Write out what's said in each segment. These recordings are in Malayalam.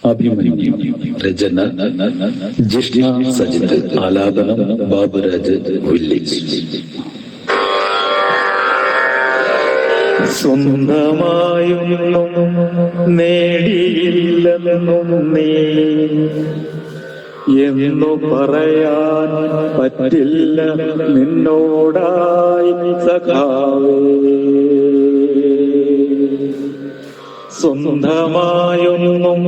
അഭിമന്യു. രചന ജിഷ്ണ സജിത്. ആലാപനം ബാബുരാജ് വില്ലേജ്. സ്വന്തമായൊന്നും നേടിയില്ലെന്നും നീ എന്നു പറയാൻ പറ്റില്ല നിന്നോടായി സഖാവേ. സ്വന്തമായൊന്നും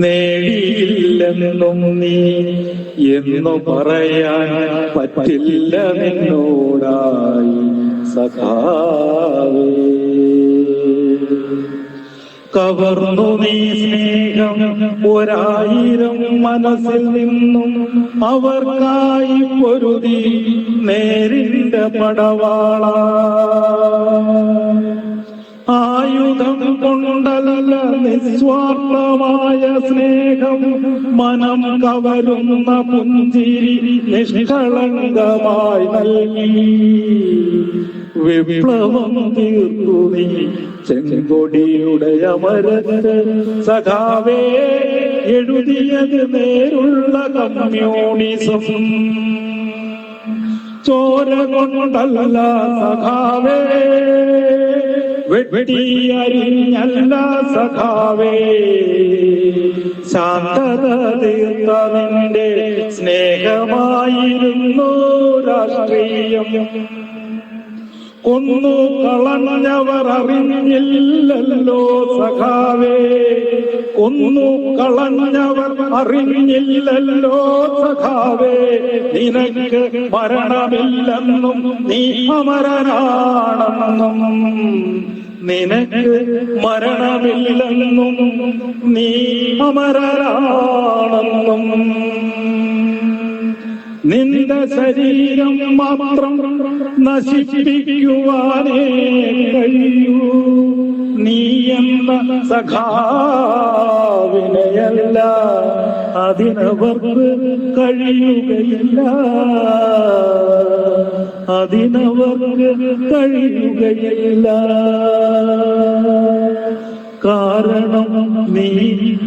നേടിയില്ലെന്നും നീ എന്നു പറയാൻ പറ്റില്ല നിന്നോടായി സഖാവേ. കവർന്നു നീ സ്നേഹം 1000 മനസ്സിൽ നിന്നും അവർക്കായി പൊരുതി നേരിന്റെ പടവാള. ആയുധം കൊണ്ടല്ല നിസ്വാർത്ഥമായ സ്നേഹം മനം കവരുന്ന പുഞ്ചിരി നിഷ്കളങ്കമായി നൽകി. വിപ്ലവം തീർത്തു നീ ചെങ്കൊടിയുടെ അമരത്ത് സഖാവേ. എഴുതിയത് നേരുള്ള കമ്മ്യൂണിസം ചോര കൊണ്ടല്ല സഖാവേ. വെട്ടിയരിഞ്ഞല്ല സഖാവേ. ശാന്തത തീർത്ത നിന്റെ സ്നേഹമായിരുന്നു രാഷ്ട്രീയം. കൊന്നു കളഞ്ഞവർ അറിഞ്ഞില്ലല്ലോ സഖാവേ. കൊന്നു കളഞ്ഞവർ അറിഞ്ഞില്ലല്ലോ സഖാവേ. നിനക്ക് മരണമില്ലെന്നും നീ അമരനാണെന്നും. നിനക്ക് മരണമില്ലെന്നും നീ അമരനാണെന്നും. നിന്റെ ശരീരം മാത്രം നശിപ്പിക്കുവാനേ കഴിയൂ. നീ എന്ന സഖാവിനെയല്ല അതിനവർക്ക് കഴിയുകയില്ല. അതിനവർക്ക് കഴിയുകയില്ല. കാരണം നീ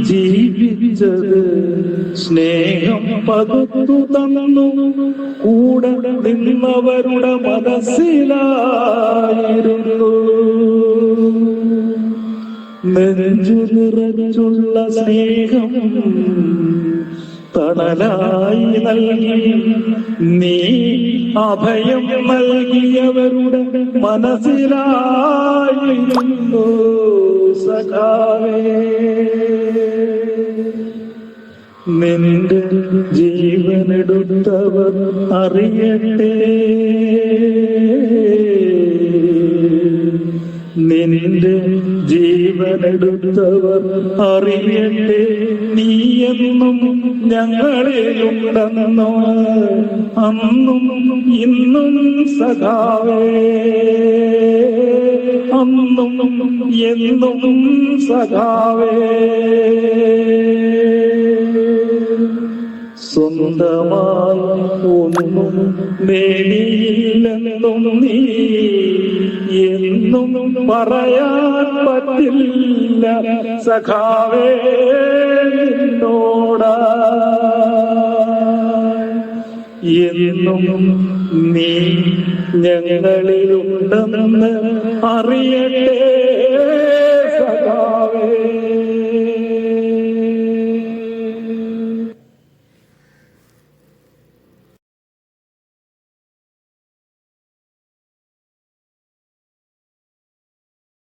ജീവിച്ചത് സ്നേഹം പകുത്തു തന്നു കൂടെ നിന്നവരുടെ മനസ്സിലായിരുന്നു. നെഞ്ചു നിറച്ചുള്ള സ്നേഹം തണലായി നൽകി നീ അഭയം നൽകിയവരുടെ മനസ്സിലായിരുന്നു സഖാവേ. നിന്റെ ജീവനെടുത്തവർ അറിയട്ടെ. നിന്റെ ജീവനെടുത്തവർ അറിയട്ടെ. നീയെന്നും ഞങ്ങളിലുണ്ടെന്നോ അന്നും ഇന്നും സഖാവേ. അന്നും എന്നും സഖാവേ. സ്വന്തമായി ഒന്നും നേടിയില്ലെന്നും നീ എന്നും പറയാൻ പറ്റില്ല സഖാവേ നിന്നോടാ. എന്നും നീ ഞങ്ങളിലുണ്ടെന്ന് അറിയട്ടെ സഖാവേ.